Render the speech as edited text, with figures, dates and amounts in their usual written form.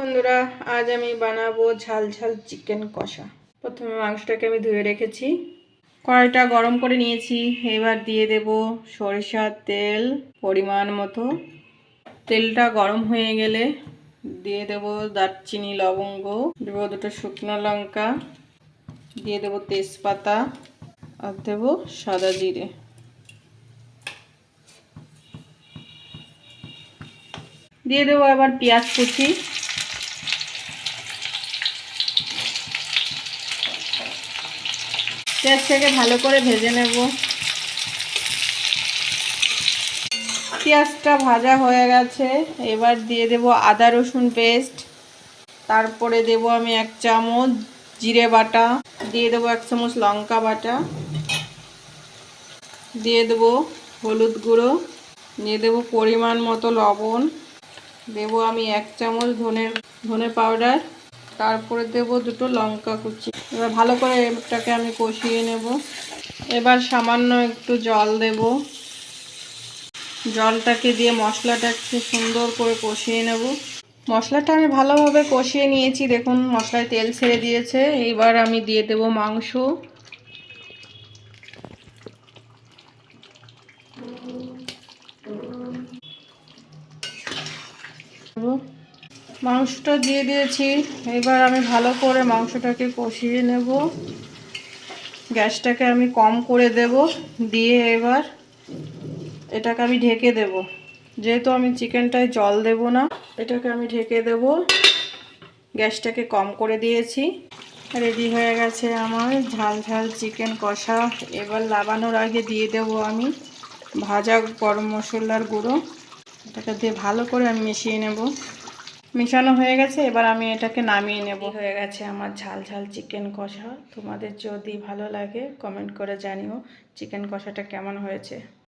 বন্ধুরা, আজ আমি বানাবো ঝাল ঝাল চিকেন কষা। প্রথমে মাংসটাকে আমি ধুয়ে রেখেছি, কড়াইটা গরম করে নিয়েছি। এবার দিয়ে দেব সরিষার তেল পরিমাণ মতো। তেলটা গরম হয়ে গেলে দিয়ে দেব দারচিনি, লবঙ্গ, দেব দুটো শুকনো লঙ্কা, দিয়ে দেব তেজপাতা আর দেব সাদা জিরে। দিয়ে দেবো এবার পেঁয়াজ কুচি। পেঁয়াজটাকে ভালো করে ভেজে নেব। পেঁয়াজটা ভাজা হয়ে গেছে, এবার দিয়ে দেব আদা রসুন পেস্ট। তারপরে দেব আমি 1 চামচ জিরে বাটা, দিয়ে দেবো 1 চামচ লঙ্কা বাটা, দিয়ে দেব হলুদ গুঁড়ো, দিয়ে দেব পরিমাণ মতো লবণ, দেব আমি 1 চামচ ধনে পাউডার, তারপরে দেব দুটো লঙ্কা কুচি। এবার ভালো করে এটাকে আমি কষিয়ে নেব। এবার সামান্য একটু জল দেব। জলটাকে দিয়ে মশলাটাকে সুন্দর করে কষিয়ে নেব। মশলাটা আমি ভালোভাবে কষিয়ে নিয়েছি, দেখুন মশলায় তেল ছেড়ে দিয়েছে। এবার আমি দিয়ে দেব মাংস। মাংসটা দিয়ে দিয়েছি, এবার আমি ভালো করে মাংসটাকে কষিয়ে নেব। গ্যাসটাকে আমি কম করে দেব, দিয়ে এবার এটাকে আমি ঢেকে দেব। যেহেতু আমি চিকেনটায় জল দেব না, এটাকে আমি ঢেকে দেব। গ্যাসটাকে কম করে দিয়েছি। রেডি হয়ে গেছে আমার ঝাল ঝাল চিকেন কষা। এবার নামানোর আগে দিয়ে দেব আমি ভাজা গরম মশলার গুঁড়ো। এটাকে দিয়ে ভালো করে আমি মিশিয়ে নেব। মিশানো হয়ে গেছে, এবার আমি এটাকে নামিয়ে নেব। হয়ে গেছে আমার ঝাল ঝাল চিকেন কষা। তোমাদের যদি ভালো লাগে কমেন্ট করে জানিও চিকেন কষাটা কেমন হয়েছে।